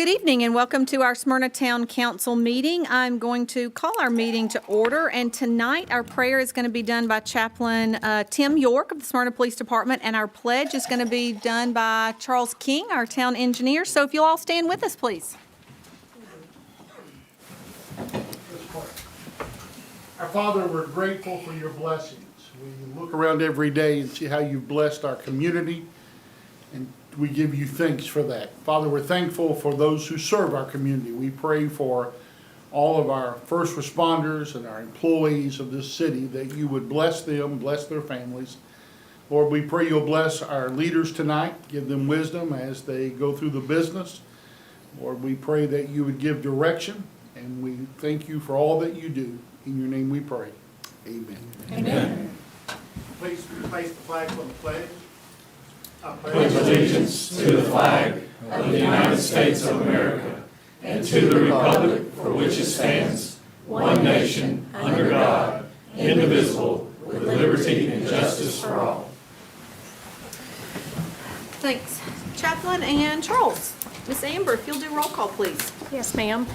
Good evening and welcome to our Smyrna Town Council meeting. I'm going to call our meeting to order, and tonight our prayer is going to be done by Chaplain Tim York of the Smyrna Police Department, and our pledge is going to be done by Charles King, our town engineer. So if you'll all stand with us, please. Our Father, we're grateful for your blessings. We look around every day and see how you've blessed our community, and we give you thanks for that. Father, we're thankful for those who serve our community. We pray for all of our first responders and our employees of this city, that you would bless them, bless their families. Lord, we pray you'll bless our leaders tonight, give them wisdom as they go through the business. Lord, we pray that you would give direction, and we thank you for all that you do. In your name we pray. Amen. Amen. Please place the flag on the pledge. Pledge allegiance to the flag of the United States of America and to the republic for which it stands, one nation, under God, indivisible, with liberty and justice for all. Thanks, Chaplain and Charles. Miss Amber, if you'll do roll call, please. Yes, ma'am.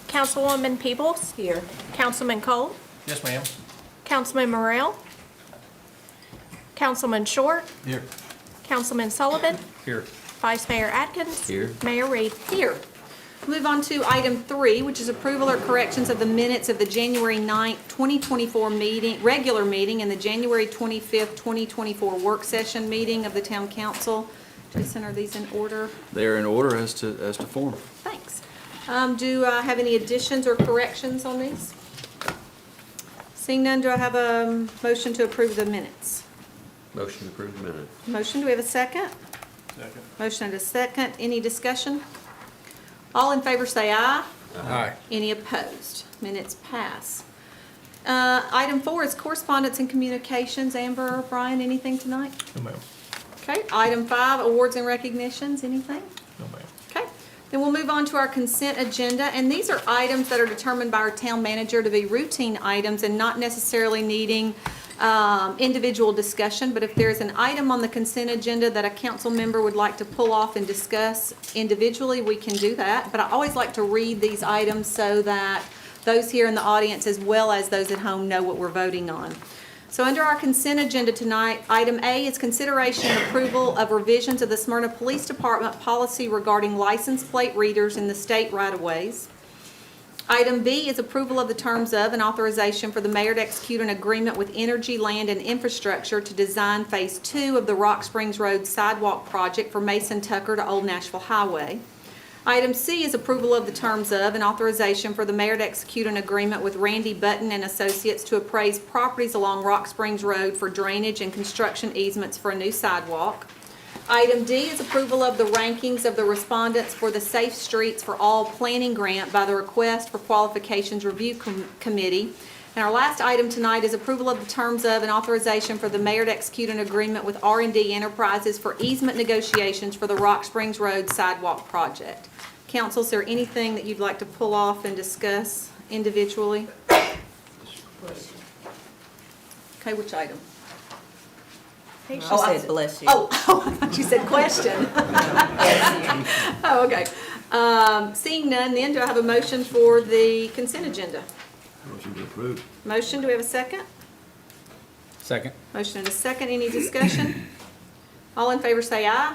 Councilwoman Peebles? Here. Councilman Cole? Yes, ma'am. Councilman Morrell? Councilman Short? Here. Councilman Sullivan? Here. Vice Mayor Atkins? Here. Mayor Reed? Here. Move on to item 3, which is approval or corrections of the minutes of the January 9th, 2024 meeting, regular meeting, and the January 25th, 2024 work session meeting of the Town Council. Jason, are these in order? They are in order as to form. Thanks. Do I have any additions or corrections on these? Seeing none, do I have a motion to approve the minutes? Motion to approve the minutes. Motion, do we have a second? Second. Motion and a second. Any discussion? All in favor say aye. Aye. Any opposed? Minutes pass. Item 4 is correspondence and communications. Amber, Brian, anything tonight? No, ma'am. Okay. Item 5, awards and recognitions. Anything? No, ma'am. Okay. Then we'll move on to our consent agenda, and these are items that are determined by our town manager to be routine items and not necessarily needing individual discussion. But if there's an item on the consent agenda that a council member would like to pull off and discuss individually, we can do that. But I always like to read these items so that those here in the audience as well as those at home know what we're voting on. So under our consent agenda tonight, item A is consideration and approval of revisions of the Smyrna Police Department policy regarding license plate readers in the state right-of-ways. Item B is approval of the terms of and authorization for the mayor to execute an agreement with Energy, Land, and Infrastructure to design Phase 2 of the Rock Springs Road sidewalk project for Mason Tucker to Old Nashville Highway. Item C is approval of the terms of and authorization for the mayor to execute an agreement with Randy Button and Associates to appraise properties along Rock Springs Road for drainage and construction easements for a new sidewalk. Item D is approval of the rankings of the respondents for the Safe Streets for All Planning Grant by the Request for Qualifications Review Committee. And our last item tonight is approval of the terms of and authorization for the mayor to execute an agreement with R&D Enterprises for easement negotiations for the Rock Springs Road sidewalk project. Council, is there anything that you'd like to pull off and discuss individually? Okay, which item? She I said bless you. Oh, I thought you said question. Oh, okay. Seeing none, then, do I have a motion for the consent agenda? Motion to approve. Motion, do we have a second? Second. Motion and a second. Any discussion? All in favor say aye.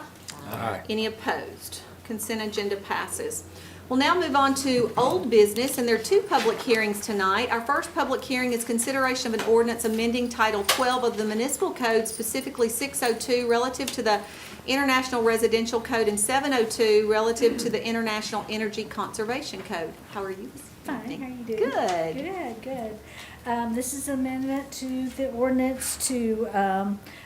Aye. Any opposed? Consent agenda passes. We'll now move on to old business, and there are 2 public hearings tonight. Our first public hearing is consideration of an ordinance amending Title 12 of the Municipal Code, specifically 602 relative to the International Residential Code and 702 relative to the International Energy Conservation Code. How are you? Fine, how are you doing? Good. Good. This is an amendment to the ordinance to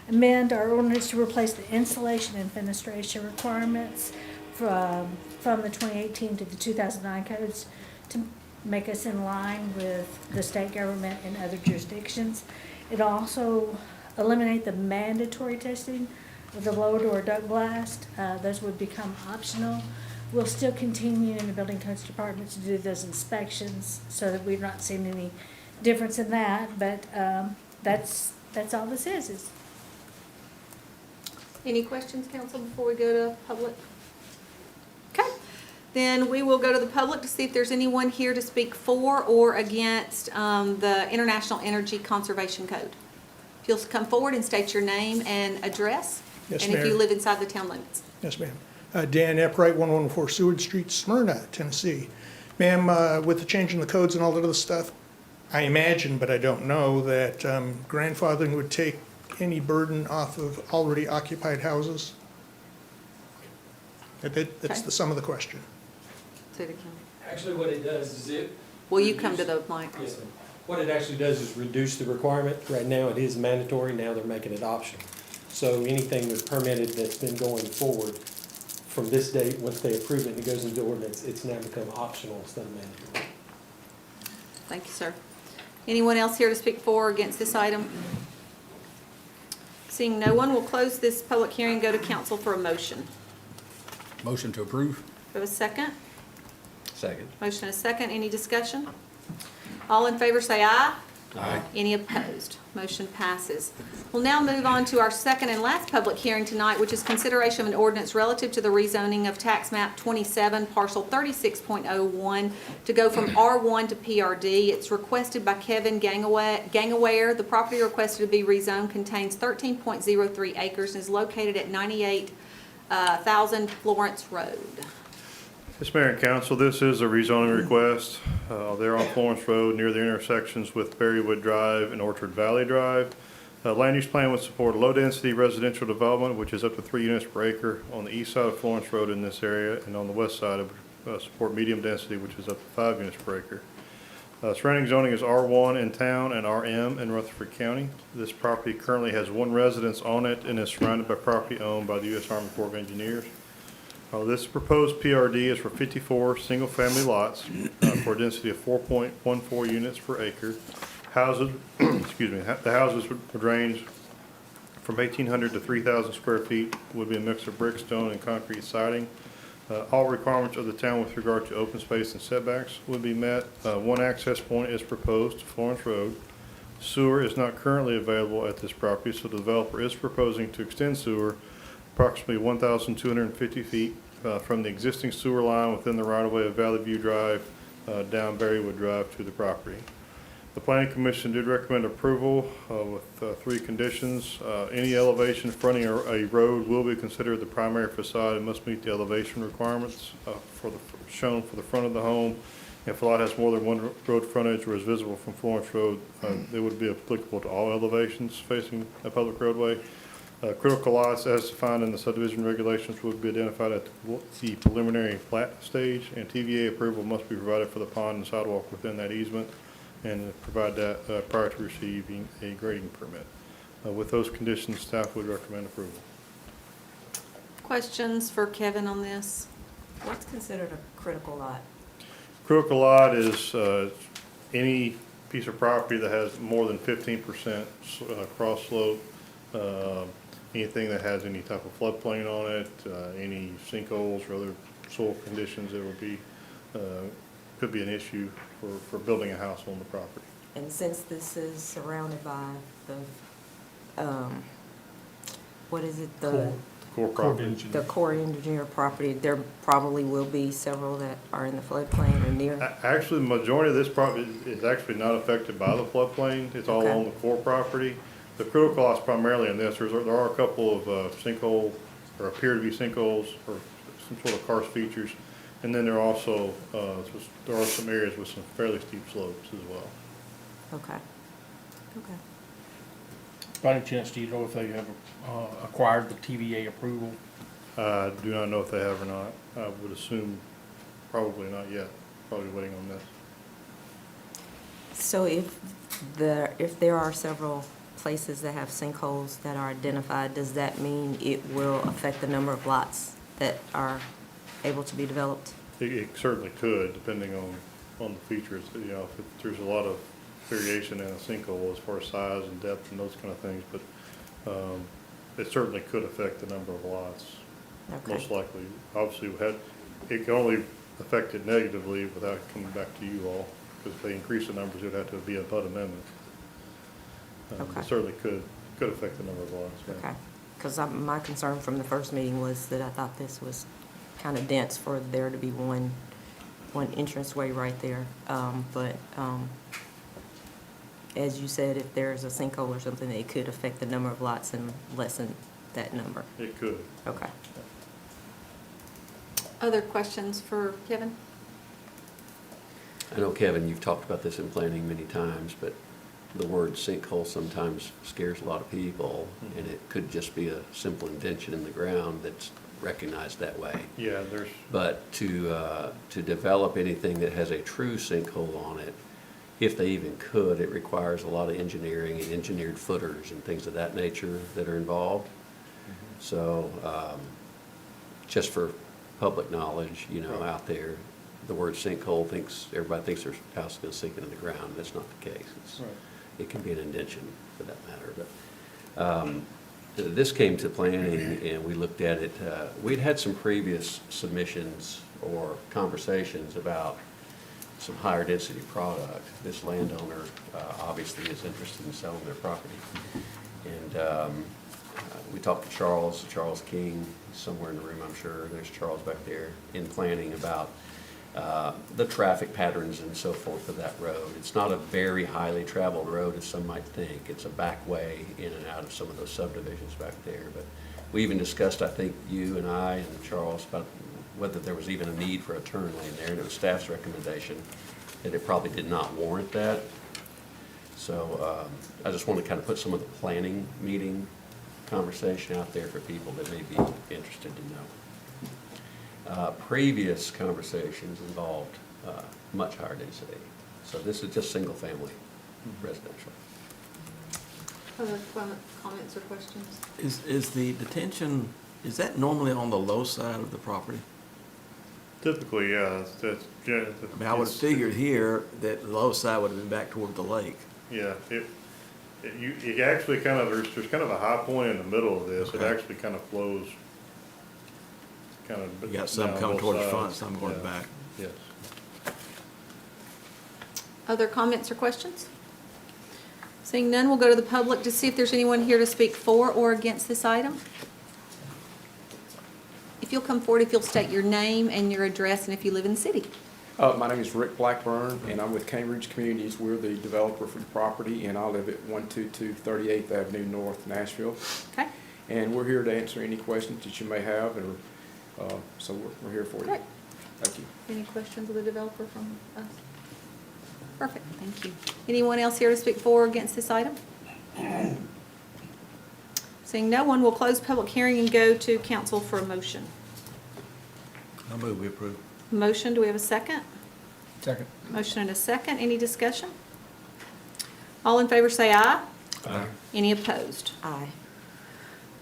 amend our ordinance to replace the insulation and fenestration requirements from the 2018 to the 2009 codes to make us in line with the state government and other jurisdictions. It also eliminate the mandatory testing of the blower door duct blast. Those would become optional. We'll still continue in the building codes department to do those inspections so that we've not seen any difference in that, but that's all this is. Any questions, council, before we go to public? Okay. Then we will go to the public to see if there's anyone here to speak for or against the International Energy Conservation Code. If you'll come forward and state your name and address. Yes, And if you Mayor. live inside the town limits. Yes, ma'am. Dan Eppright, 114 Seward Street, Smyrna, Tennessee. Ma'am, with the change in the codes and all that other stuff, I imagine, but I don't know, that grandfathering would take any burden off of already occupied houses? That's Okay. the sum of the question. Say it again. Actually, what it does is it. Will you come to the mic? Yes, ma'am. What it actually does is reduce the requirement. Right now, it is mandatory, now they're making it optional. So anything that's permitted that's been going forward from this date, once they approve it and it goes into ordinance, it's now become optional instead of mandatory. Thank you, sir. Anyone else here to speak for or against this item? Seeing no one, we'll close this public hearing and go to council for a motion. Motion to approve? Do we have a second? Second. Motion and a second. Any discussion? All in favor say aye. Aye. Any opposed? Motion passes. We'll now move on to our second and last public hearing tonight, which is consideration of an ordinance relative to the rezoning of tax map 27, parcel 36.01, to go from R1 to PRD. It's requested by Kevin Gangaware. The property requested to be rezoned contains 13.03 acres and is located at 98,000 Florence Road. Yes, Mayor and Council, this is a rezoning request. They're on Florence Road near the intersections with Berrywood Drive and Orchard Valley Drive. Land use plan would support a low-density residential development, which is up to 3 units per acre on the east side of Florence Road in this area, and on the west side of support medium density, which is up to 5 units per acre. Surrounding zoning is R1 in town and RM in Rutherford County. This property currently has 1 residence on it and is surrounded by property owned by the U.S. Army Corps of Engineers. This proposed PRD is for 54 single-family lots for a density of 4.14 units per acre. Houses, excuse me, the houses would range from 1,800 to 3,000 square feet, would be a mix of brick, stone, and concrete siding. All requirements of the town with regard to open space and setbacks would be met. 1 access point is proposed to Florence Road. Sewer is not currently available at this property, so the developer is proposing to extend sewer approximately 1,250 feet from the existing sewer line within the right-of-way of Valley View Drive down Berrywood Drive to the property. The Planning Commission did recommend approval with 3 conditions. Any elevation fronting a road will be considered the primary facade and must meet the elevation requirements shown for the front of the home. If a lot has more than 1 road frontage or is visible from Florence Road, they would be applicable to all elevations facing a public roadway. Critical lots as defined in the subdivision regulations would be identified at the preliminary plat stage, and TVA approval must be provided for the pond and sidewalk within that easement, and provide that prior to receiving a grading permit. With those conditions, staff would recommend approval. Questions for Kevin on this? What's considered a critical lot? Critical lot is any piece of property that has more than 15% cross slope, anything that has any type of floodplain on it, any sinkholes or other soil conditions that would be, could be an issue for building a house on the property. And since this is surrounded by the, what is it, the Core property. Corps engineer property, there probably will be several that are in the floodplain or near? Actually, the majority of this property is actually not affected by the floodplain. It's all Okay. on the core property. The critical loss primarily in this, there are a couple of sinkhole, or appear to be sinkholes, or some sort of karst features. And then there are also, there are some areas with some fairly steep slopes as well. Okay. Okay. By any chance, do you know if they have acquired the TVA approval? I do not know if they have or not. I would assume probably not yet, probably waiting on this. So if there are several places that have sinkholes that are identified, does that mean it will affect the number of lots that are able to be developed? It certainly could, depending on the features. You know, if there's a lot of variation in a sinkhole as far as size and depth and those kind of things, but it certainly could affect the number of lots. Okay. Most likely. Obviously, it can only affect it negatively without coming back to you all, because if they increase the numbers, it would have to be a PUD amendment. Okay. It certainly could affect the number of lots. Yeah. Okay. Because my concern from the first meeting was that I thought this was kind of dense for there to be one entranceway right there. But as you said, if there's a sinkhole or something, it could affect the number of lots and lessen that number. It could. Okay. Other questions for Kevin? I know, Kevin, you've talked about this in planning many times, but the word sinkhole sometimes scares a lot of people, and it could just be a simple indention in the ground that's recognized that way. Yeah, there's, But to develop anything that has a true sinkhole on it, if they even could, it requires a lot of engineering and engineered footers and things of that nature that are involved. So, just for public knowledge, you know, out there, the word sinkhole everybody thinks their house is gonna sink into the ground. That's not the case. It can be an indention for that matter, but, this came to planning and we looked at it. We'd had some previous submissions or conversations about some higher density product. This landowner, obviously is interested in selling their property. And, we talked to Charles King, somewhere in the room, I'm sure. There's Charles back there in planning about the traffic patterns and so forth of that road. It's not a very highly traveled road as some might think. It's a back way in and out of some of those subdivisions back there. But we even discussed, I think, you and I and Charles, about whether there was even a need for a turn lane there. And it was staff's recommendation that it probably did not warrant that. So I just want to kind of put some of the planning meeting conversation out there for people that may be interested to know. Previous conversations involved much higher density. So this is just single family residential. Other comments or questions? Is the detention, is that normally on the low side of the property? typically, yeah, I mean, I would have figured here that the low side would have been back toward the lake. Yeah, it actually kind of, there's kind of a high point in the middle of this. It Okay. actually kind of flows kind of. You got some down coming both toward the sides. front, some going Yeah. back. Yes. Other comments or questions? Seeing none, we'll go to the public to see if there's anyone here to speak for or against this item. If you'll come forward, if you'll state your name and your address, and if you live in the city. My name is Rick Blackburn, and I'm with Cambridge Communities. We're the developer for the property, and I live at 122 38th Avenue North, Nashville. Okay, And we're here to answer any questions that you may have, and so we're here for you. great. Thank you. Any questions of the developer from us? Perfect, thank you. Anyone else here to speak for or against this item? Seeing no one, we'll close public hearing and go to council for a motion. I move we approve. Motion, do we have a second? Second. Motion and a second, any discussion? All in favor say aye. Aye. Any opposed? Aye.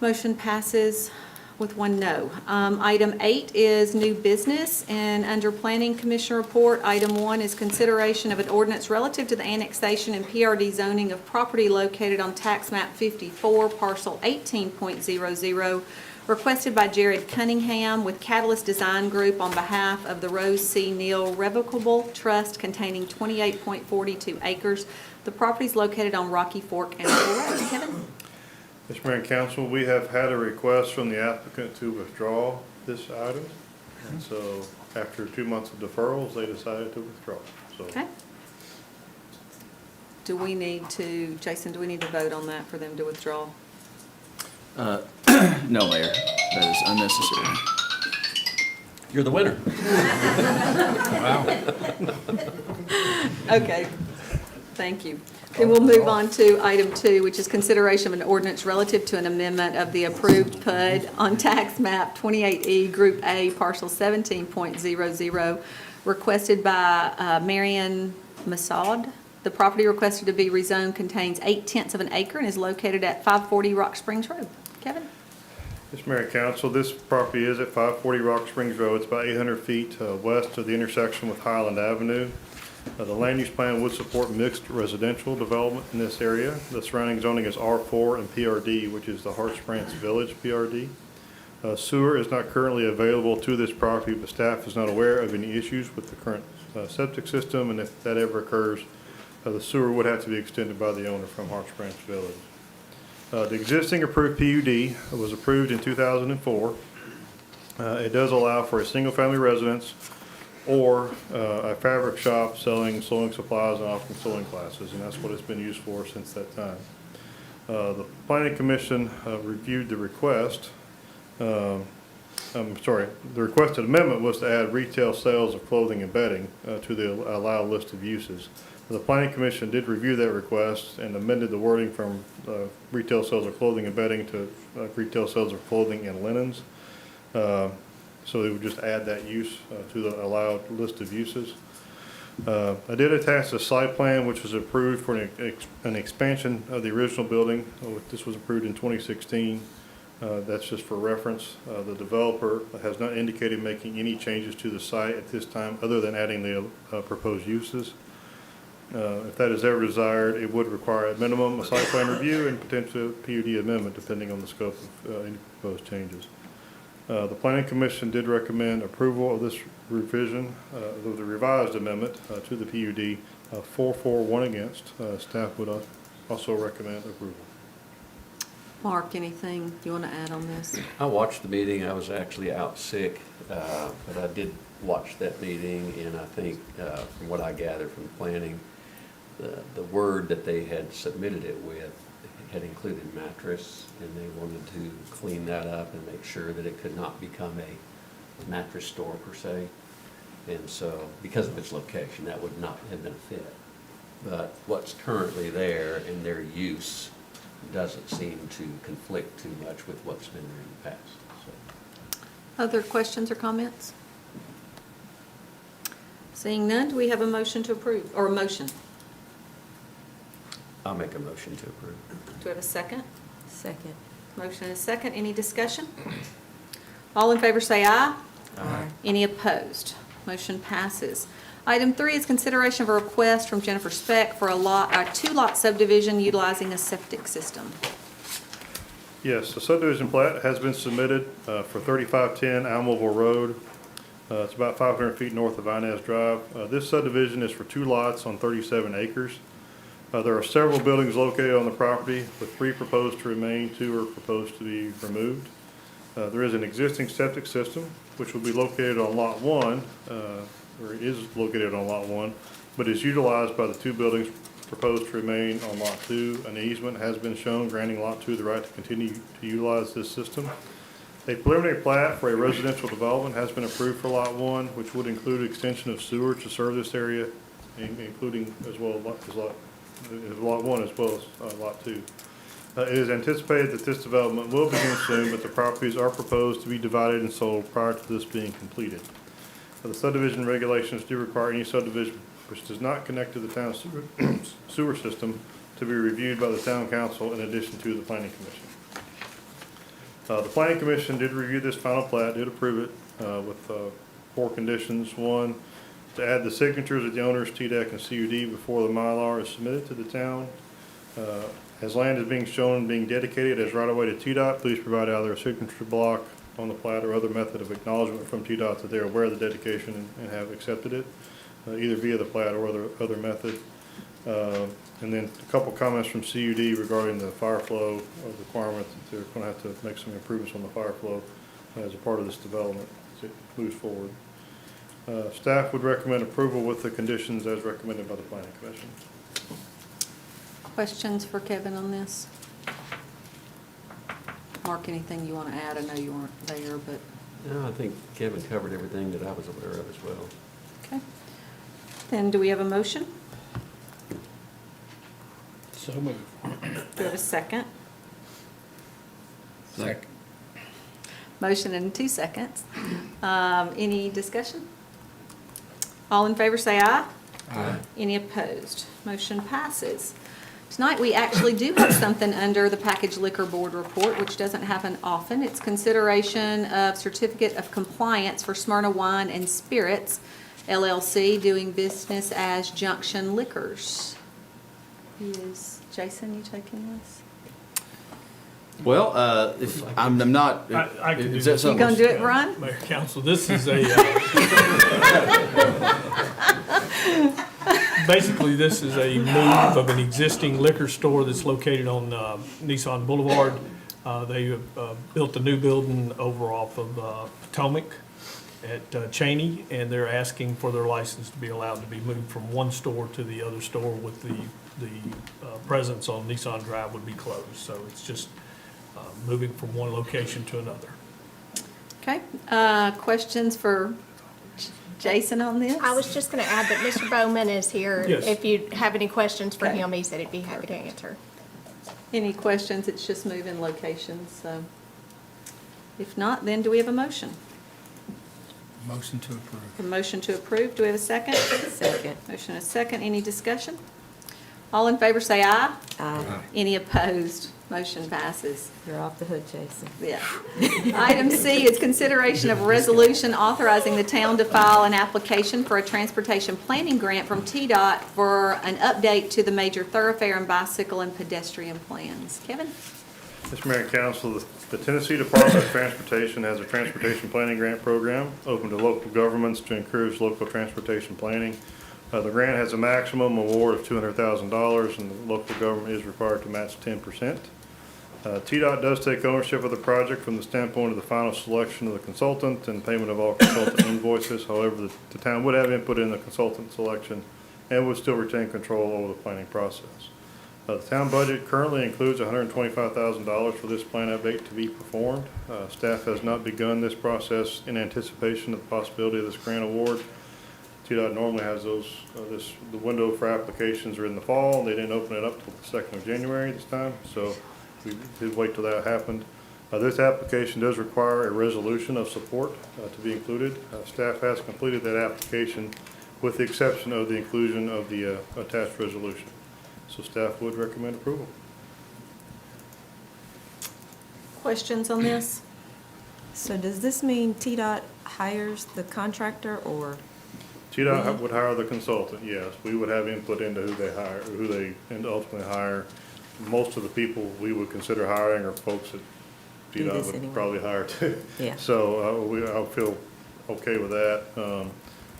Motion passes with one no. Item 8 is new business, and under Planning Commission report, item 1 is consideration of an ordinance relative to the annexation and PRD zoning of property located on tax map 54, parcel 18.00, requested by Jared Cunningham with Catalyst Design Group on behalf of the Rose C. Neal Revocable Trust containing 28.42 acres. The property is located on Rocky Fork and Apple Road. Kevin? Mr. Mayor and Council, we have had a request from the applicant to withdraw this item. And so after 2 months of deferrals, they decided to withdraw. So Okay. Do we need to, Jason, do we need to vote on that for them to withdraw? No, Mayor, that is unnecessary. You're the winner. Okay, thank you. Then we'll move on to item 2, which is consideration of an ordinance relative to an amendment of the approved PUD on tax map 28E, Group A, parcel 17.00, requested by Marion Massaud. The property requested to be rezoned contains 0.8 of an acre and is located at 540 Rock Springs Road. Kevin? Mr. Mayor and Council, this property is at 540 Rock Springs Road. It's about 800 feet west of the intersection with Highland Avenue. The land use plan would support mixed residential development in this area. The surrounding zoning is R4 and PRD, which is the Hart Springs Village PRD. Sewer is not currently available to this property, but staff is not aware of any issues with the current septic system, and if that ever occurs, the sewer would have to be extended by the owner from Hart Springs Village. The existing approved PUD was approved in 2004. It does allow for a single-family residence or a fabric shop selling sewing supplies and offering sewing classes, and that's what it's been used for since that time. The Planning Commission reviewed the request. The requested amendment was to add retail sales of clothing and bedding to the allowed list of uses. The Planning Commission did review that request and amended the wording from retail sales of clothing and bedding to retail sales of clothing and linens. So they would just add that use to the allowed list of uses. I did attach a site plan which was approved for an expansion of the original building. This was approved in 2016. That's just for reference. The developer has not indicated making any changes to the site at this time other than adding the proposed uses. If that is ever desired, it would require at minimum a site plan review and potentially a PUD amendment depending on the scope of any proposed changes. The Planning Commission did recommend approval of this revision, of the revised amendment to the PUD, 4 for, 1 against. Staff would also recommend approval. Mark, anything you want to add on this? I watched the meeting. I was actually out sick, but I did watch that meeting, and I think from what I gathered from planning, the word that they had submitted it with had included mattress, and they wanted to clean that up and make sure that it could not become a mattress store per se. And so, because of its location, that would not have been a fit. But what's currently there and their use doesn't seem to conflict too much with what's been there in the past. So. Other questions or comments? Seeing none, do we have a motion to approve, or a motion? I'll make a motion to approve. Do we have a second? Second. Motion and a second. Any discussion? All in favor say aye. Aye. Any opposed? Motion passes. Item 3 is consideration of a request from Jennifer Speck for a 2-lot subdivision utilizing a septic system. Yes, the subdivision plat has been submitted for 3510 Almoville Road. It's about 500 feet north of Inez Drive. This subdivision is for 2 lots on 37 acres. There are several buildings located on the property, with 3 proposed to remain, 2 are proposed to be removed. There is an existing septic system, which will be located on Lot 1, or is located on Lot 1, but is utilized by the 2 buildings proposed to remain on Lot 2. An easement has been shown granting Lot 2 the right to continue to utilize this system. A preliminary plat for a residential development has been approved for Lot 1, which would include extension of sewer to serve this area, including as well as Lot 1 as well as Lot 2. It is anticipated that this development will begin soon, but the properties are proposed to be divided and sold prior to this being completed. The subdivision regulations do require any subdivision which does not connect to the town sewer system to be reviewed by the town council in addition to the planning commission. The planning commission did review this final plat, did approve it with 4 conditions. 1, to add the signatures of the owners, TDEC and CUD before the Mylar is submitted to the town. As land is being shown and being dedicated as right-of-way to TDOT, please provide either a signature block on the plat or other method of acknowledgement from TDOT that they are aware of the dedication and have accepted it, either via the plat or other method. And then a couple comments from CUD regarding the fire flow requirement, that they're going to have to make some improvements on the fire flow as a part of this development as it moves forward. Staff would recommend approval with the conditions as recommended by the Planning Commission. Questions for Kevin on this? Mark, anything you want to add? I know you weren't there, but. No, I think Kevin covered everything that I was aware of as well. Okay. Then do we have a motion? So moved. Do we have a second? Second. Motion in 2 seconds. Any discussion? All in favor say aye. Aye. Any opposed? Motion passes. Tonight, we actually do have something under the Packaged Liquor Board report, which doesn't happen often. It's consideration of certificate of compliance for Smyrna Wine and Spirits, LLC, doing business as Junction Liquors. Is Jason, you taking this? Well, if I'm not, I can do is that this. You something? gonna do it, Ron? Mayor Council, this is a, basically, this is a move of an existing liquor store that's located on Nissan Boulevard. They have built a new building over off of Potomac at Cheney, and they're asking for their license to be allowed to be moved from one store to the other store with the presence on Nissan Drive would be closed. So it's just moving from one location to another. Okay, questions for Jason on this? I was just going to add that Mr. Bowman is here. Yes. If you have any questions for Okay. him, he said he'd be happy to answer. Any questions? It's just moving locations, so. If not, then do we have a motion? Motion to approve. A motion to approve. Do we have a second? Second. Motion and a second. Any discussion? All in favor say aye. Aye. Any opposed? Motion passes. You're off the hook, Jason. Yeah. Item C is consideration of a resolution authorizing the town to file an application for a transportation planning grant from TDOT for an update to the major thoroughfare and bicycle and pedestrian plans. Kevin? Mr. Mayor and Council, the Tennessee Department of Transportation has a transportation planning grant program open to local governments to encourage local transportation planning. The grant has a maximum award of $200,000, and the local government is required to match 10%. TDOT does take ownership of the project from the standpoint of the final selection of the consultant and payment of all consultant invoices. However, the town would have input in the consultant selection and would still retain control over the planning process. The town budget currently includes $125,000 for this plan update to be performed. Staff has not begun this process in anticipation of the possibility of this grant award. TDOT normally has those, the window for applications are in the fall. They didn't open it up till the 2nd of January this time, so we did wait till that happened. This application does require a resolution of support to be included. Staff has completed that application with the exception of the inclusion of the attached resolution. So staff would recommend approval. Questions on this? So does this mean TDOT hires the contractor, or? TDOT would hire the consultant, yes. We would have input into who they hire, who they ultimately hire. Most of the people we would consider hiring are folks that Do TDOT this would anyway. probably hire too. Yeah. So I feel okay with that.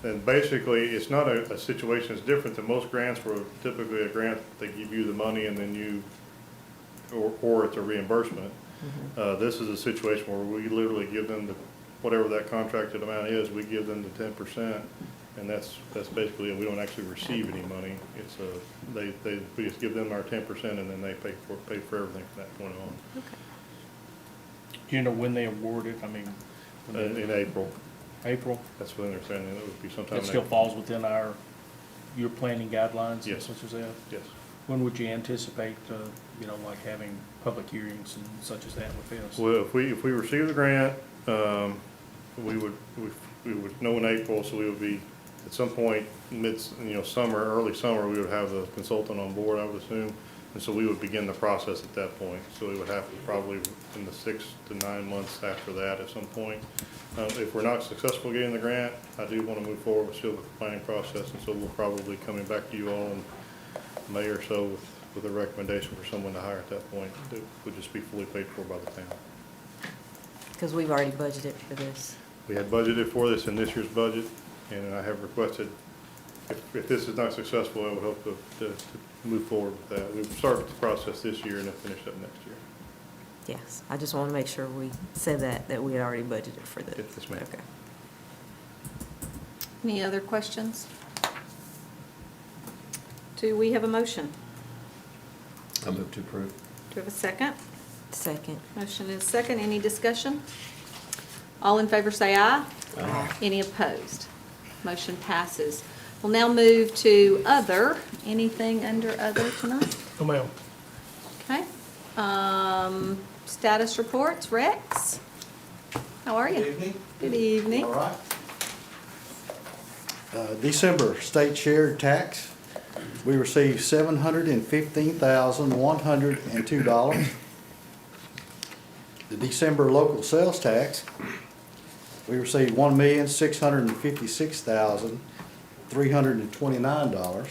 And basically, it's not a situation that's different than most grants where typically a grant, they give you the money and then or it's a reimbursement. This is a situation where we literally give them whatever that contracted amount is, we give them the 10%. And that's basically it. We don't actually receive any money. It's we just give them our 10% and then they pay for everything from that point on. Do you know when they award it? I mean, In April, April? that's when they're saying it would be sometime. It in still April. falls within your planning guidelines? Yes. Such as that? Yes. When would you anticipate, like having public hearings and such as that with this? Well, if we receive the grant, we would know in April, so we would be at some point summer, early summer, we would have the consultant on board, I would assume. And so we would begin the process at that point. So we would have to probably in the 6 to 9 months after that at some point. If we're not successful getting the grant, I do want to move forward still with the planning process. And so we'll probably coming back to you all in May or so with a recommendation for someone to hire at that point. That would just be fully paid for by the town. Because we've already budgeted for this. We had budgeted for this in this year's budget, and I have requested, if this is not successful, I would hope to move forward with that. We've started the process this year and then finish up next year. Yes, I just want to make sure we said that we had already budgeted for this. Yes, ma'am. Okay. Any other questions? Do we have a motion? I move to approve. Do we have a second? Second. Motion is second. Any discussion? All in favor say aye. Aye. Any opposed? Motion passes. We'll now move to other. Anything under other tonight? Oh, ma'am. Okay. Status reports. Rex? How are you? Good evening. Good evening. All right. December state shared tax, we received $715,102. The December local sales tax, we received $1,656,329.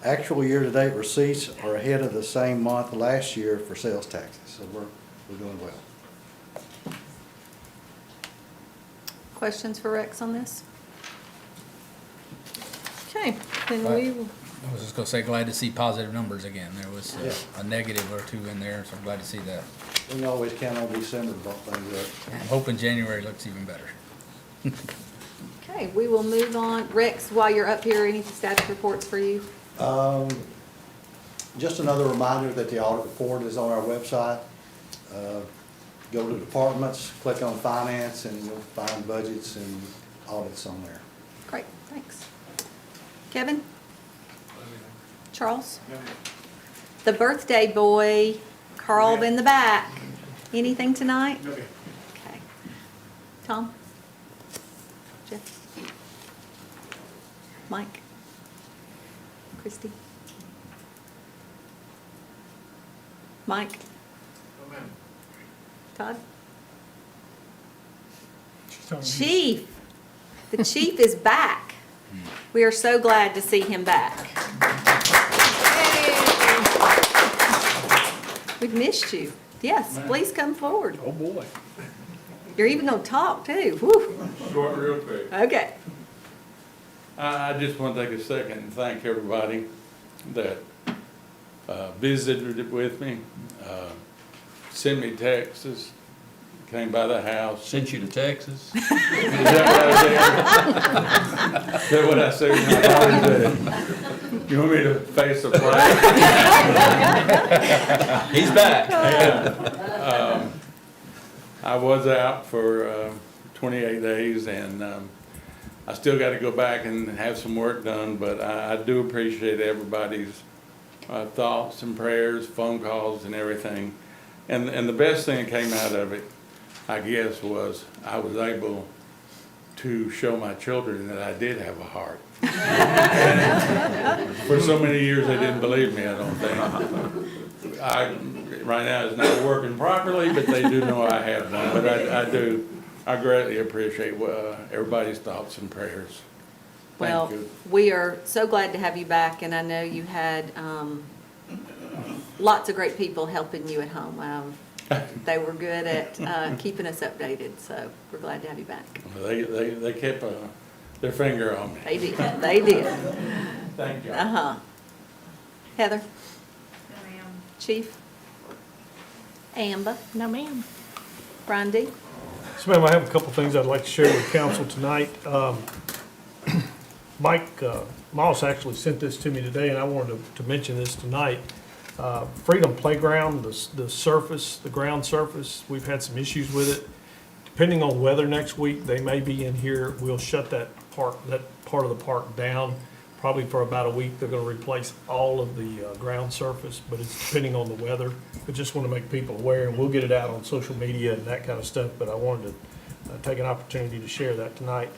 Actual year-to-date receipts are ahead of the same month last year for sales taxes, so we're doing well. Questions for Rex on this? Okay, then we will I was just gonna say, glad to see positive numbers again. There was Yeah. a negative or two in there, so I'm glad to see that. We can always count on December to bump things up. I'm hoping January looks even better. Okay, we will move on. Rex, while you're up here, any status reports for you? Just another reminder that the audit report is on our website. Go to departments, click on finance, and you'll find budgets and audits on there. Great, thanks. Kevin? Charles? The birthday boy, Carl in the back. Anything tonight? Okay. Tom? Jeff? Mike? Christie? Mike? Todd? Chief, the chief is back. We are so glad to see him back. We've missed you. Yes, please come forward. Oh, boy. You're even gonna talk too. Whew. Short real quick. Okay. I just want to take a second and thank everybody that visited with me, sent me texts, came by the house. Sent you to Texas? Is that what I said when I said? You want me to face the flag? He's back. I was out for 28 days, and I still got to go back and have some work done, but I do appreciate everybody's thoughts and prayers, phone calls and everything. And the best thing that came out of it, I guess, was I was able to show my children that I did have a heart. For so many years, they didn't believe me, I don't think. Right now, it's not working properly, but they do know I have one. But I greatly appreciate everybody's thoughts and prayers. Well, Thank you. we are so glad to have you back, and I know you had lots of great people helping you at home. They were good at keeping us updated, so we're glad to have you back. They kept their finger on me. They did, they did. Thank you. Uh-huh. Heather? Chief? Amber? No, ma'am. Brandy? So, ma'am, I have a couple things I'd like to share with council tonight. Mike Moss actually sent this to me today, and I wanted to mention this tonight. Freedom Playground, the surface, the ground surface, we've had some issues with it. Depending on weather next week, they may be in here. We'll shut that part of the park down. Probably for about a week. They're going to replace all of the ground surface, but it's depending on the weather. But just want to make people aware, and we'll get it out on social media and that kind of stuff. But I wanted to take an opportunity to share that tonight.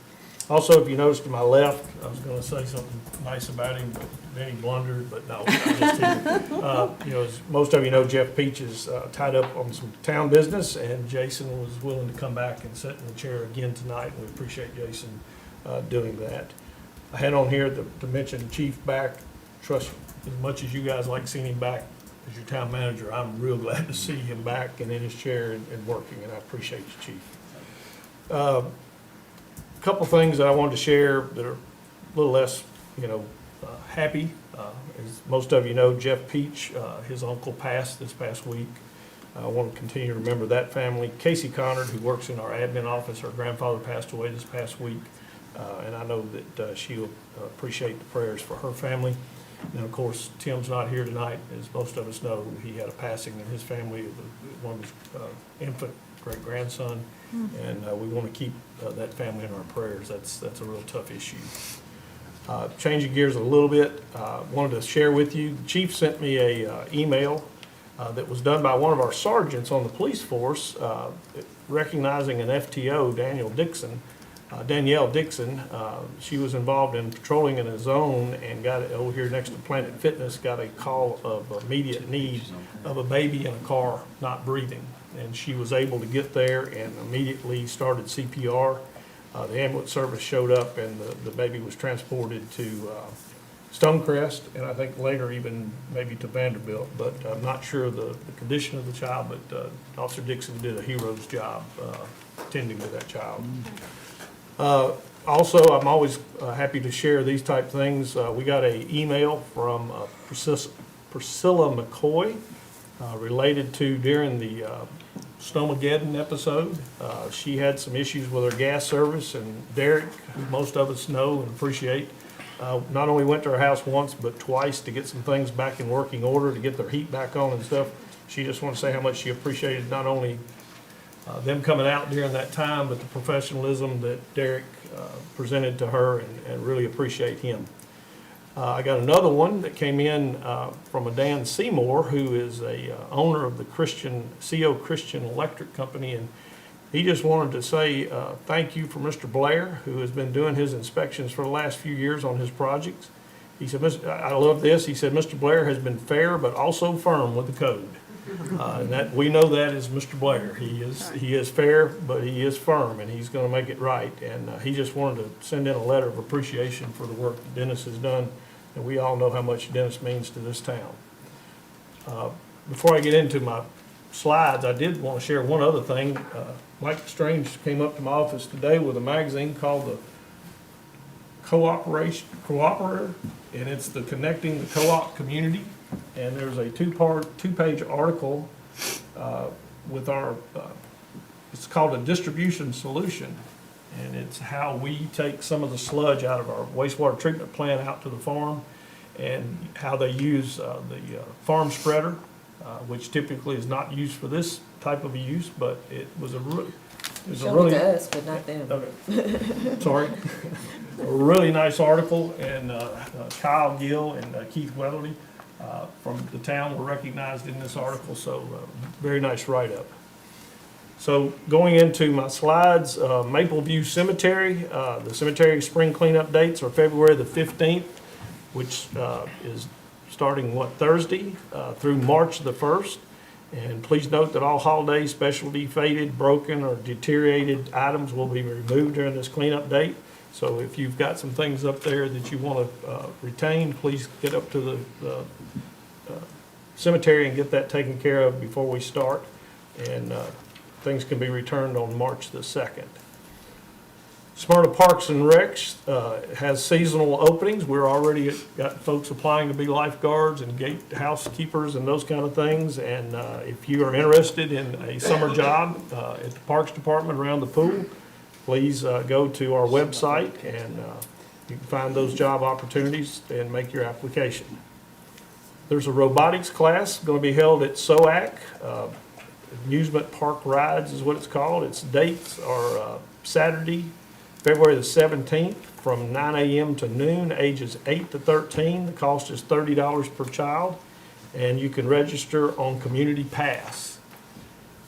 Also, if you noticed to my left, I was going to say something nice about him, but then he blundered. But no, I just didn't. As most of you know, Jeff Peach is tied up on some town business, and Jason was willing to come back and sit in the chair again tonight. And we appreciate Jason doing that. I had on here to mention Chief back. Trust, as much as you guys like seeing him back as your town manager, I'm real glad to see him back and in his chair and working, and I appreciate you, Chief. Couple things that I wanted to share that are a little less, happy. As most of you know, Jeff Peach, his uncle passed this past week. I want to continue to remember that family. Casey Connard, who works in our admin office, her grandfather passed away this past week. And I know that she'll appreciate the prayers for her family. And of course, Tim's not here tonight. As most of us know, he had a passing in his family of one of his infant great-grandson. And we want to keep that family in our prayers. That's a real tough issue. Changing gears a little bit, wanted to share with you, the chief sent me a email that was done by one of our sergeants on the police force, recognizing an FTO, Danielle Dixon. She was involved in patrolling in a zone and got over here next to Planet Fitness, got a call of immediate need of a baby in a car not breathing. And she was able to get there and immediately started CPR. The ambulance service showed up and the baby was transported to Stonecrest, and I think later even maybe to Vanderbilt, but I'm not sure the condition of the child, but Officer Dixon did a hero's job tending to that child. Also, I'm always happy to share these type things. We got an email from Priscilla McCoy related to during the Snowmageddon episode. She had some issues with her gas service, and Derek, who most of us know and appreciate, not only went to her house once, but twice to get some things back in working order, to get their heat back on and stuff. She just wanted to say how much she appreciated not only them coming out during that time, but the professionalism that Derek presented to her, and really appreciate him. I got another one that came in from a Dan Seymour, who is a owner of the CO Christian Electric Company, and he just wanted to say thank you for Mr. Blair, who has been doing his inspections for the last few years on his projects. He said, I love this. He said, Mr. Blair has been fair but also firm with the code. And that, we know that is Mr. Blair. He is fair, but he is firm, and he's going to make it right. And he just wanted to send in a letter of appreciation for the work that Dennis has done. And we all know how much Dennis means to this town. Before I get into my slides, I did want to share one other thing. Mike Strange came up to my office today with a magazine called the Cooperator, and it's the Connecting the Co-op Community. And there's a two-page article with our, it's called a distribution solution. And it's how we take some of the sludge out of our wastewater treatment plant out to the farm, and how they use the farm spreader, which typically is not used for this type of use, but it was a really, to us, but not them. Okay. Sorry. A really nice article, and Kyle Gill and Keith Weatherly from the town were recognized in this article, so very nice write-up. So going into my slides, Maple View Cemetery, the cemetery spring cleanup dates are February the 15th, which is starting, Thursday, through March the 1st. And please note that all holiday, specialty, faded, broken, or deteriorated items will be removed during this cleanup date. So if you've got some things up there that you want to retain, please get up to the cemetery and get that taken care of before we start. And things can be returned on March the 2nd. Smyrna Parks and Recs has seasonal openings. We're already got folks applying to be lifeguards and gate housekeepers and those kind of things. And if you are interested in a summer job at the Parks Department around the pool, please go to our website, and you can find those job opportunities and make your application. There's a robotics class going to be held at SOAC. Amusement Park Rides is what it's called. Its dates are Saturday, February the 17th from 9 a.m. to noon, ages 8 to 13. The cost is $30 per child, and you can register on Community Pass.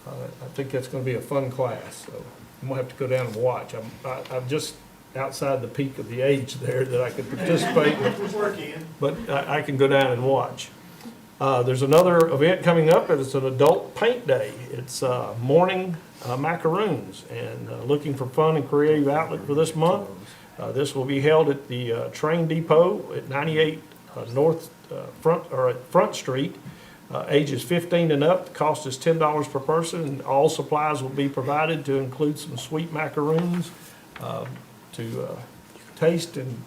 I think that's going to be a fun class, so I'm going to have to go down and watch. I'm just outside the peak of the age there that I could participate, but I can go down and watch. There's another event coming up. It's an adult paint day. It's morning macaroons, and looking for fun and creative outlet for this month. This will be held at the train depot at 98 North Front Street. Ages 15 and up. The cost is $10 per person, and all supplies will be provided to include some sweet macaroons to taste and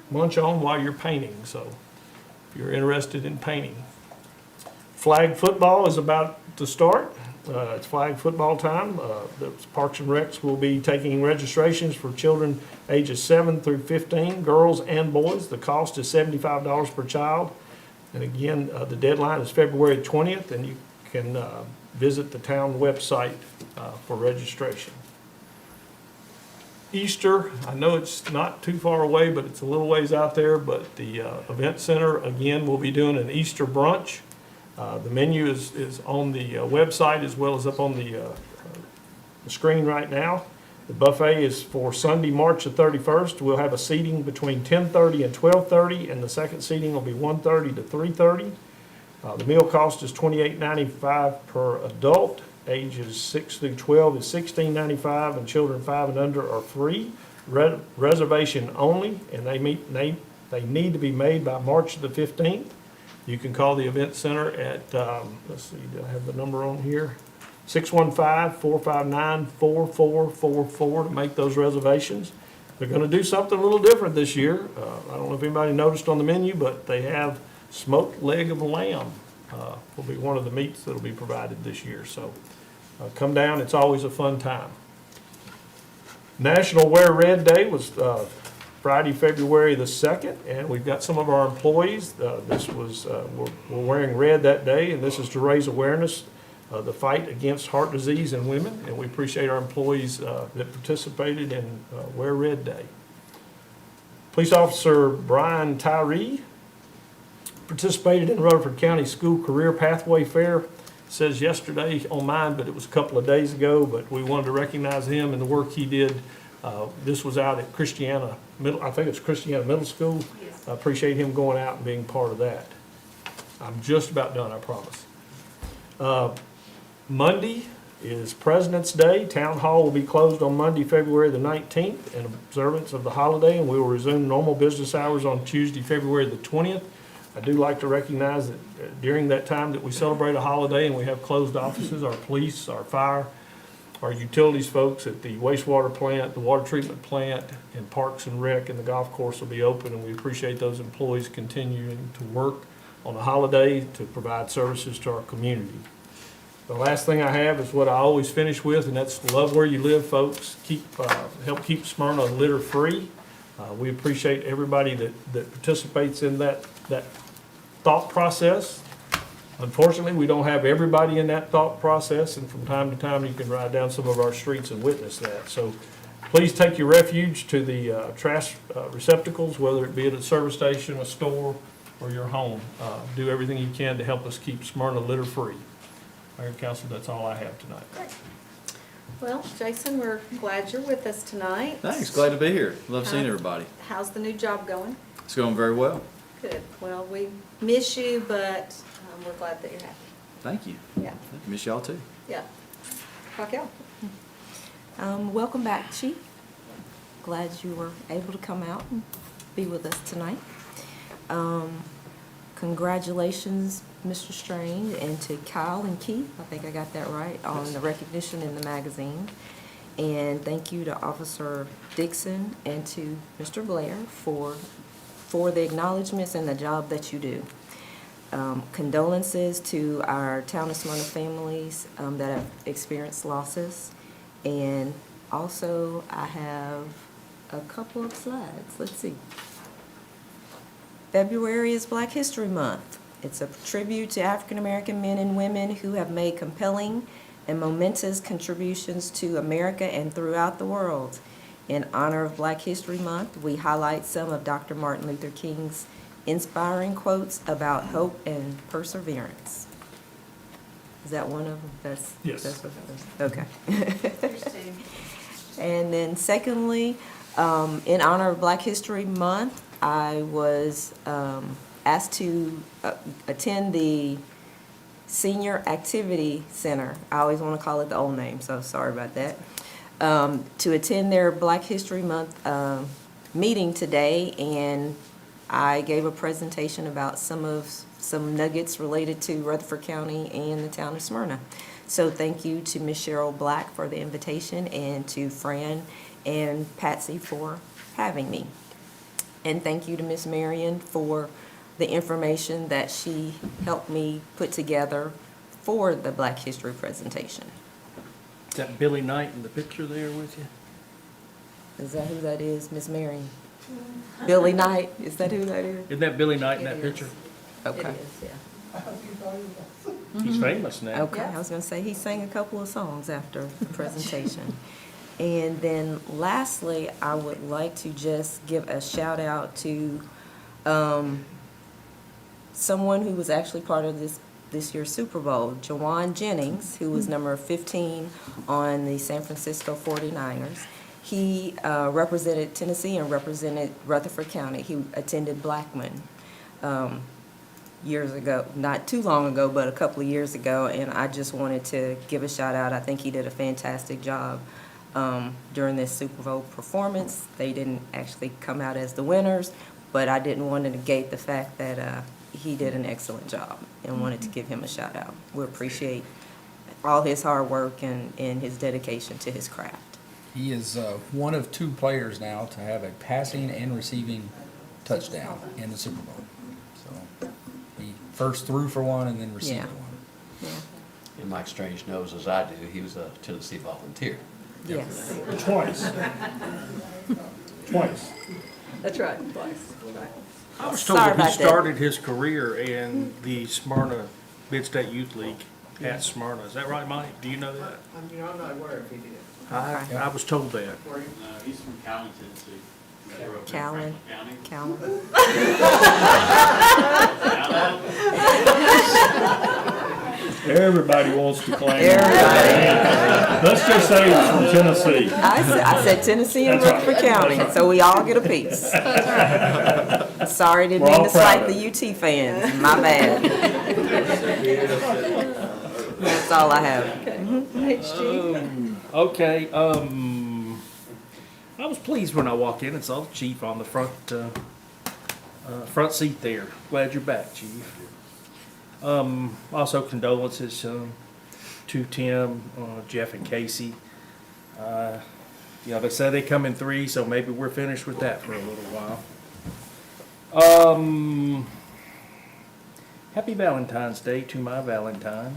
munch on while you're painting. So if you're interested in painting. Flag football is about to start. It's flag football time. The Parks and Recs will be taking registrations for children ages 7 through 15, girls and boys. The cost is $75 per child. And again, the deadline is February 20th, and you can visit the town website for registration. Easter, I know it's not too far away, but it's a little ways out there, but the event center, again, will be doing an Easter brunch. The menu is on the website as well as up on the screen right now. The buffet is for Sunday, March the 31st. We'll have a seating between 10:30 and 12:30, and the second seating will be 1:30 to 3:30. The meal cost is $28.95 per adult. Ages 6 through 12 is $16.95, and children 5 and under are free. Reservation only, and they need to be made by March the 15th. You can call the event center at, let's see, do I have the number on here? 615-459-4444 to make those reservations. They're gonna do something a little different this year. I don't know if anybody noticed on the menu, but they have smoked leg of lamb. Will be one of the meats that'll be provided this year, so come down, it's always a fun time. National Wear Red Day was Friday, February the 2nd, and we've got some of our employees, we're wearing red that day, and this is to raise awareness of the fight against heart disease in women, and we appreciate our employees that participated in Wear Red Day. Police Officer Brian Tyree participated in Rutherford County School Career Pathway Fair. It says yesterday on mine, but it was a couple of days ago, but we wanted to recognize him and the work he did. This was out at Christiana Middle, I think it's Christiana Middle School. Yes. I appreciate him going out and being part of that. I'm just about done, I promise. Monday is President's Day. Town Hall will be closed on Monday, February the 19th in observance of the holiday, and we will resume normal business hours on Tuesday, February the 20th. I do like to recognize that during that time that we celebrate a holiday and we have closed offices, our police, our fire, our utilities folks at the wastewater plant, the water treatment plant, and Parks and Rec and the golf course will be open, and we appreciate those employees continuing to work on the holiday to provide services to our community. The last thing I have is what I always finish with, and that's love where you live, folks. Help keep Smyrna litter free. We appreciate everybody that participates in that thought process. Unfortunately, we don't have everybody in that thought process, and from time to time, you can ride down some of our streets and witness that. So please take your refuge to the trash receptacles, whether it be at a service station, a store, or your home. Do everything you can to help us keep Smyrna litter free. Mayor and Council, that's all I have tonight. Well, Jason, we're glad you're with us tonight. Thanks, glad to be here. Love seeing everybody. How's the new job going? It's going very well. Good. Well, we miss you, but we're glad that you're happy. Thank you. Yeah. Miss y'all too. Yeah. Raquel? Welcome back, Chief. Glad you were able to come out and be with us tonight. Congratulations, Mr. Strange, and to Kyle and Keith, I think I got that right, on the recognition in the magazine. And thank you to Officer Dixon and to Mr. Blair for the acknowledgments and the job that you do. Condolences to our Town of Smyrna families that have experienced losses. And also, I have a couple of slides. Let's see. February is Black History Month. It's a tribute to African American men and women who have made compelling and momentous contributions to America and throughout the world. In honor of Black History Month, we highlight some of Dr. Martin Luther King's inspiring quotes about hope and perseverance. Is that one of them? Yes. That's what that was. Okay. And then secondly, in honor of Black History Month, I was asked to attend the Senior Activity Center. I always want to call it the old name, so sorry about that. To attend their Black History Month meeting today, and I gave a presentation about some nuggets related to Rutherford County and the town of Smyrna. So thank you to Ms. Cheryl Black for the invitation, and to Fran and Patsy for having me. And thank you to Ms. Marion for the information that she helped me put together for the Black History presentation. Is that Billy Knight in the picture there with you? Is that who that is, Ms. Marion? Billy Knight, is that who that is? Isn't that Billy Knight in that picture? Okay. It is, yeah. He's famous now. Okay, I was gonna say, he sang a couple of songs after the presentation. And then lastly, I would like to just give a shout out to someone who was actually part of this year's Super Bowl, Jawan Jennings, who was number 15 on the San Francisco 49ers. He represented Tennessee and represented Rutherford County. He attended Blackman years ago, not too long ago, but a couple of years ago, and I just wanted to give a shout out. I think he did a fantastic job during this Super Bowl performance. They didn't actually come out as the winners, but I didn't want to negate the fact that he did an excellent job and wanted to give him a shout out. We appreciate all his hard work and his dedication to his craft. He is one of 2 players now to have a passing and receiving touchdown in the Super Bowl. So he first threw for one and then received Yeah. one. Yeah. And Mike Strange knows, as I do, he was a Tennessee Volunteer. Yes. Twice. Twice. That's right, twice. I was told Sorry that he about that. started his career in the Smyrna Mid-State Youth League at Smyrna. Is that right, Mike? Do you know that? I'm not aware if he did. I was told that. No, he's from County, Tennessee. Callan. Callan. Everybody wants to claim. Everybody. Let's just say he's from Tennessee. I said Tennessee and That's Rutherford County, so we all get a piece. Sorry, didn't We're mean all to slight proud of the UT fans. My bad. That's all I have. Okay, I was pleased when I walked in and saw the chief on the front seat there. Glad you're back, chief. Also condolences to Tim, Jeff and Casey. They say they come in 3, so maybe we're finished with that for a little while. Happy Valentine's Day to my Valentine.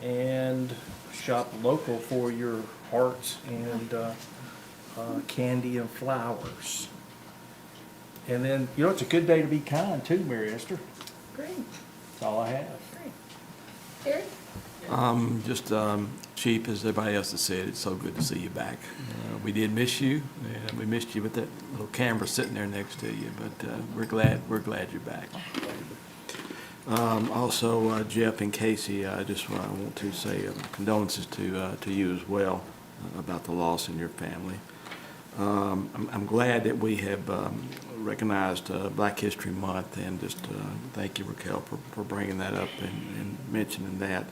And shop local for your hearts and candy and flowers. And then, it's a good day to be kind too, Mary Esther. Great, That's all I have. great. Eric? Chief, as everybody else has said, it's so good to see you back. We did miss you, and we missed you with that little camera sitting there next to you, but we're glad you're back. Also, Jeff and Casey, I want to say condolences to you as well about the loss in your family. I'm glad that we have recognized Black History Month, and just thank you, Raquel, for bringing that up and mentioning that.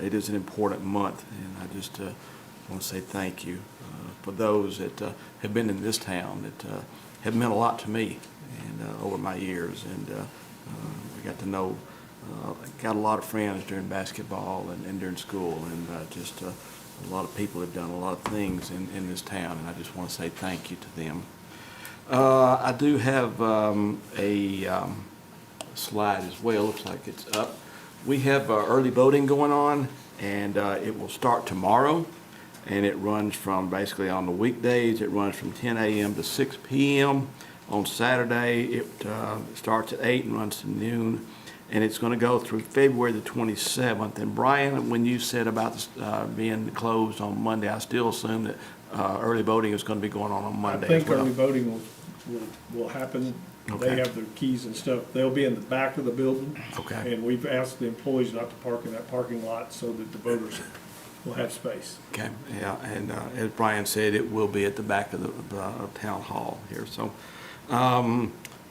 It is an important month, and I just want to say thank you for those that have been in this town that have meant a lot to me and over my years, and we got to know, got a lot of friends during basketball and during school, and just a lot of people have done a lot of things in this town, and I just want to say thank you to them. I do have a slide as well. Looks like it's up. We have early voting going on, and it will start tomorrow, and it runs from basically on the weekdays. It runs from 10 a.m. to 6 p.m. On Saturday, it starts at 8 and runs to noon, and it's going to go through February the 27th. And Brian, when you said about this, being closed on Monday, I still assume that early voting is going to be going on Monday I think as well. early voting will happen. Okay. They have their keys and stuff. They'll be in the back of the building. Okay. And we've asked the employees not to park in that parking lot so that the voters will have space. Okay, yeah, and as Brian said, it will be at the back of the town hall here. So,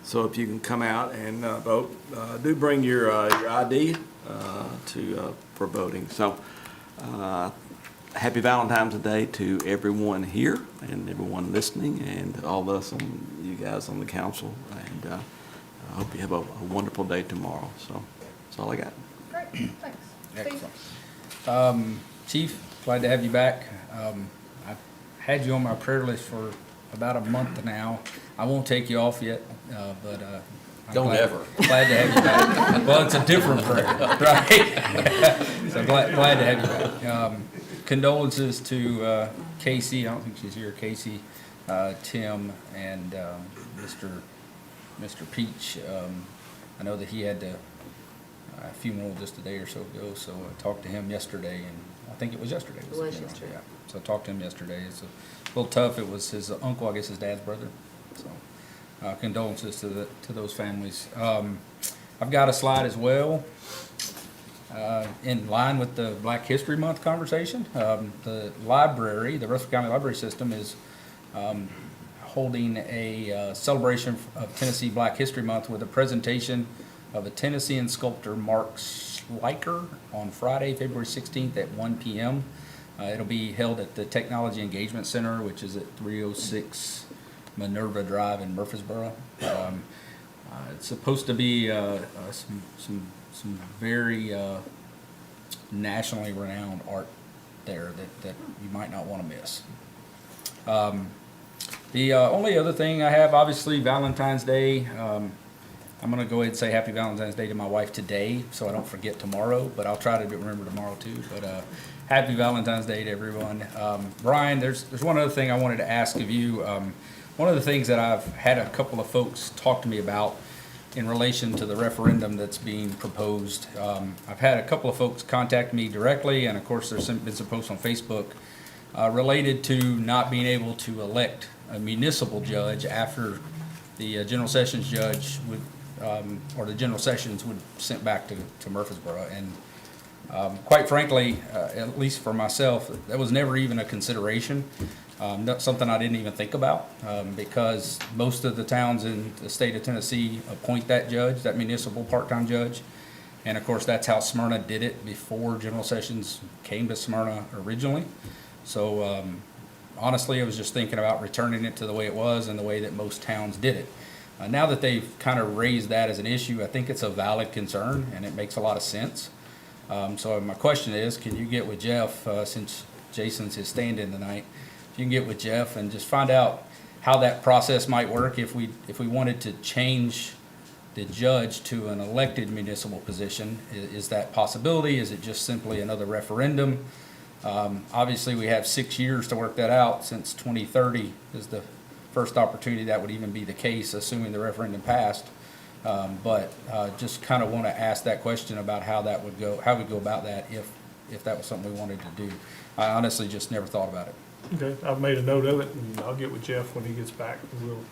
so if you can come out and vote, do bring your ID for voting. So, happy Valentine's Day to everyone here and everyone listening, and all of us and you guys on the council. And I hope you have a wonderful day tomorrow. So, that's all I got. Great, thanks. Excellent. Chief, glad to have you back. I've had you on my prayer list for about a month now. I won't take you off yet, but I'm Don't glad, ever. Glad to have you back. Well, it's a different prayer, right? So glad to have you back. Condolences to Casey. I don't think she's here. Casey, Tim, and Mr. Peach. I know that he had a funeral just a day or so ago, so I talked to him yesterday, and I think it was yesterday. It was the funeral, yesterday. yeah. So I talked to him yesterday. It's a little tough. It was his uncle, I guess his dad's brother. So condolences to those families. I've got a slide as well. In line with the Black History Month conversation, the library, the Rutherford County Library System, is holding a celebration of Tennessee Black History Month with a presentation of a Tennessean sculptor, Mark Schleicher, on Friday, February 16th at 1 p.m. It'll be held at the Technology Engagement Center, which is at 306 Minerva Drive in Murfreesboro. It's supposed to be some very nationally renowned art there that you might not want to miss. The only other thing I have, obviously Valentine's Day. I'm going to go ahead and say Happy Valentine's Day to my wife today, so I don't forget tomorrow, but I'll try to remember tomorrow too. But Happy Valentine's Day to everyone. Brian, there's one other thing I wanted to ask of you. One of the things that I've had a couple of folks talk to me about in relation to the referendum that's being proposed. I've had a couple of folks contact me directly, and of course there's been some posts on Facebook related to not being able to elect a municipal judge after the general sessions judge would, or the general sessions would sent back to Murfreesboro. And quite frankly, at least for myself, that was never even a consideration. Not something I didn't even think about, because most of the towns in the state of Tennessee appoint that judge, that municipal part-time judge. And of course, that's how Smyrna did it before general sessions came to Smyrna originally. So honestly, I was just thinking about returning it to the way it was and the way that most towns did it. Now that they've kind of raised that as an issue, I think it's a valid concern and it makes a lot of sense. So my question is, can you get with Jeff, since Jason's his stand-in tonight, if you can get with Jeff and just find out how that process might work if we wanted to change the judge to an elected municipal position. Is that possibility? Is it just simply another referendum? Obviously, we have 6 years to work that out, since 2030 is the first opportunity that would even be the case, assuming the referendum passed. But just kind of want to ask that question about how that would go, how we go about that if that was something we wanted to do. I honestly just never thought about it. Okay, I've made a note of it, and I'll get with Jeff when he gets back, and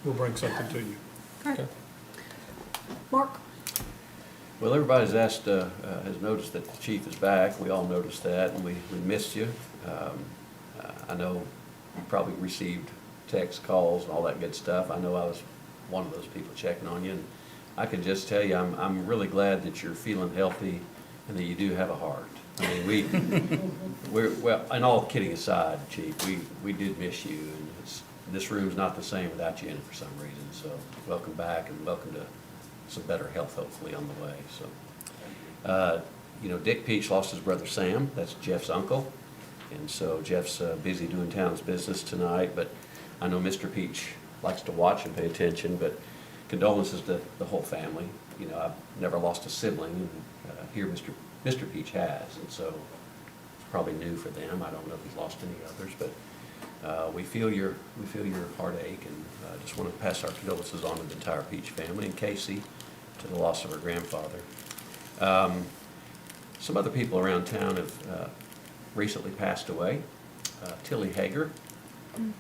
we'll bring something to you. Okay. Mark? Well, everybody's asked, has noticed that the chief is back. We all noticed that, and we missed you. I know you probably received texts, calls, and all that good stuff. I know I was one of those people checking on you, and I can just tell you, I'm really glad that you're feeling healthy and that you do have a heart. I mean, well, and all kidding aside, Chief, we did miss you, and this room's not the same without you in it for some reason. So welcome back, and welcome to some better health, hopefully, on the way. So, you know, Dick Peach lost his brother Sam. That's Jeff's uncle, and so Jeff's busy doing town's business tonight. But I know Mr. Peach likes to watch and pay attention. But condolences to the whole family. You know, I've never lost a sibling, and here Mr. Peach has, and so it's probably new for them. I don't know if he's lost any others, but we feel your heartache, and just want to pass our condolences on to the entire Peach family, and Casey to the loss of her grandfather. Some other people around town have recently passed away. Tilly Hager,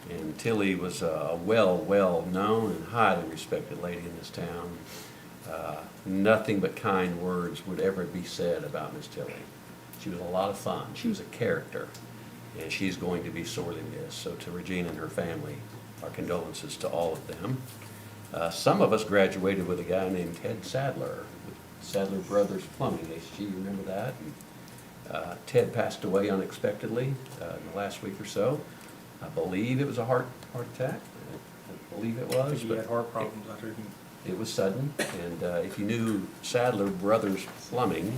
and Tilly was a well-known and highly respected lady in this town. Nothing but kind words would ever be said about Miss Tilly. She was a lot of fun. She was a character, and she's going to be sorely missed. So to Regina and her family, our condolences to all of them. Some of us graduated with a guy named Ted Sadler, with Sadler Brothers Plumbing. HG, you remember that? And, Ted passed away unexpectedly in the last week or so. I believe it was a heart attack. I believe it was. I think he had heart problems after he... It was sudden, and if you knew Sadler Brothers Plumbing,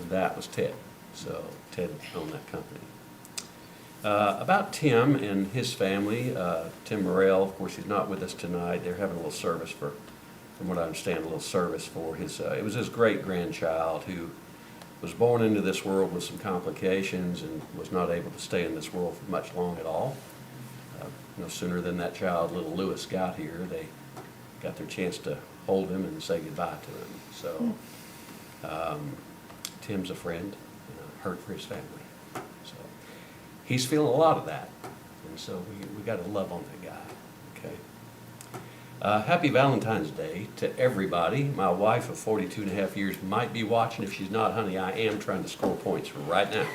that was Ted. So Ted owned that company. About Tim and his family, Tim Morrell, of course, he's not with us tonight. They're having a little service from what I understand, a little service for his, it was his great-grandchild who was born into this world with some complications and was not able to stay in this world for much long at all. No sooner than that child, little Lewis, got here, they got their chance to hold him and say goodbye to him. So Tim's a friend and a hurt for his family. So he's feeling a lot of that, and so we got to love on that guy. Okay. Happy Valentine's Day to everybody. My wife of 42 and a half years might be watching. If she's not, honey, I am trying to score points right now.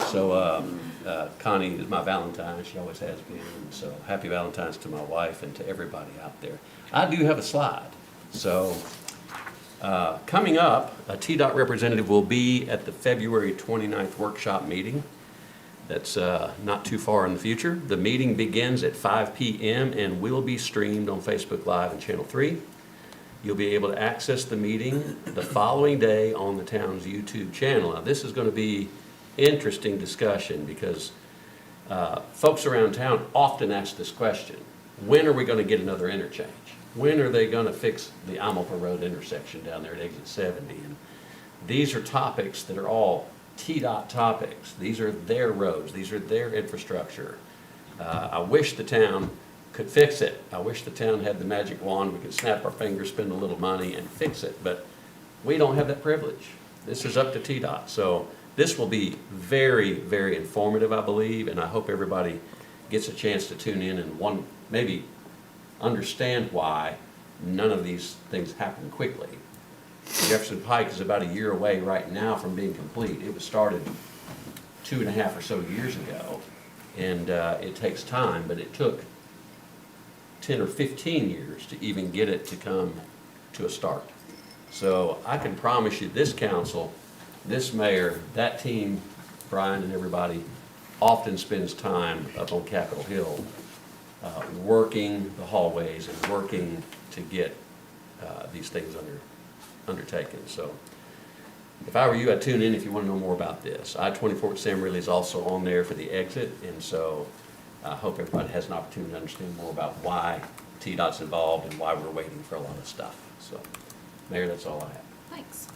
So Connie is my Valentine. She always has been. So happy Valentine's to my wife and to everybody out there. I do have a slide. So coming up, a TDOT representative will be at the February 29th workshop meeting. That's not too far in the future. The meeting begins at 5 p.m. and will be streamed on Facebook Live and Channel 3. You'll be able to access the meeting the following day on the town's YouTube channel. Now, this is going to be interesting discussion because folks around town often ask this question: when are we going to get another interchange? When are they going to fix the Amalfa Road intersection down there at exit 70? And these are topics that are all TDOT topics. These are their roads. These are their infrastructure. I wish the town could fix it. I wish the town had the magic wand. We could snap our fingers, spend a little money, and fix it. But we don't have that privilege. This is up to TDOT. So this will be very, very informative, I believe, and I hope everybody gets a chance to tune in and maybe understand why none of these things happen quickly. Jefferson Pike is about a year away right now from being complete. It was started 2.5 or so years ago, and it takes time, but it took 10 or 15 years to even get it to come to a start. So I can promise you this council, this mayor, that team, Brian and everybody, often spends time up on Capitol Hill working the hallways and working to get these things undertaken. So if I were you, I'd tune in if you want to know more about this. I-24 at Sam Ridley is also on there for the exit, and so I hope everybody has an opportunity to understand more about why TDOT's involved and why we're waiting for a lot of stuff. So, Mayor, that's all I have. Thanks.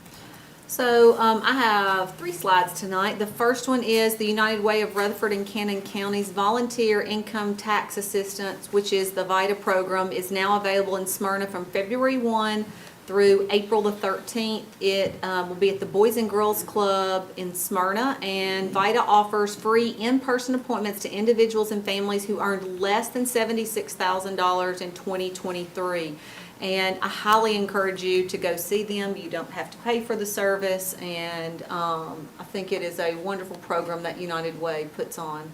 So I have 3 slides tonight. The first one is the United Way of Rutherford and Cannon Counties Volunteer Income Tax Assistance, which is the VITA program, is now available in Smyrna from February 1 through April the 13th. It will be at the Boys and Girls Club in Smyrna, and VITA offers free in-person appointments to individuals and families who earned less than $76,000 in 2023. And I highly encourage you to go see them. You don't have to pay for the service, and I think it is a wonderful program that United Way puts on.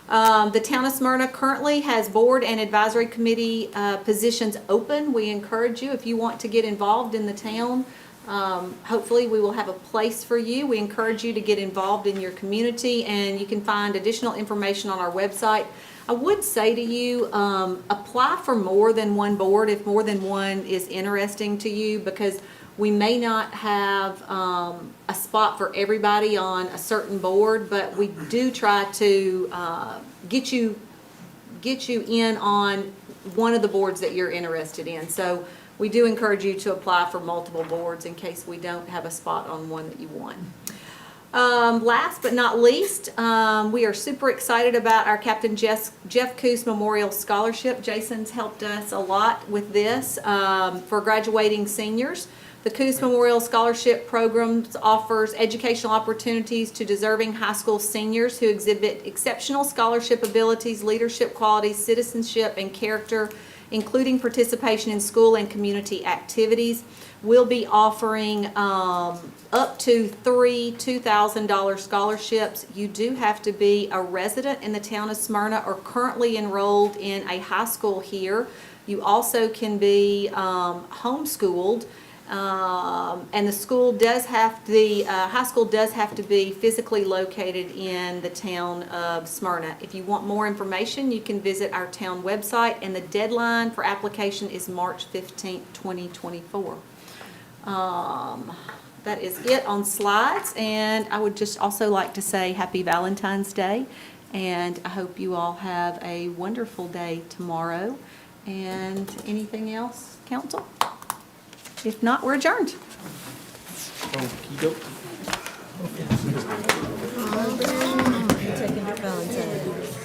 The town of Smyrna currently has board and advisory committee positions open. We encourage you, if you want to get involved in the town, hopefully we will have a place for you. We encourage you to get involved in your community, and you can find additional information on our website. I would say to you, apply for more than one board if more than one is interesting to you, because we may not have a spot for everybody on a certain board, but we do try to get you in on one of the boards that you're interested in. So we do encourage you to apply for multiple boards in case we don't have a spot on one that you want. Last but not least, we are super excited about our Captain Jeff Coos Memorial Scholarship. Jason's helped us a lot with this for graduating seniors. The Coos Memorial Scholarship Program offers educational opportunities to deserving high school seniors who exhibit exceptional scholarship abilities, leadership qualities, citizenship, and character, including participation in school and community activities. We'll be offering up to 3 $2,000 scholarships. You do have to be a resident in the town of Smyrna or currently enrolled in a high school here. You also can be homeschooled. And the school does have, the high school does have to be physically located in the town of Smyrna. If you want more information, you can visit our town website, and the deadline for application is March 15th, 2024. That is it on slides, and I would just also like to say Happy Valentine's Day, and I hope you all have a wonderful day tomorrow. And anything else, council? If not, we're adjourned. Taking your Valentine's.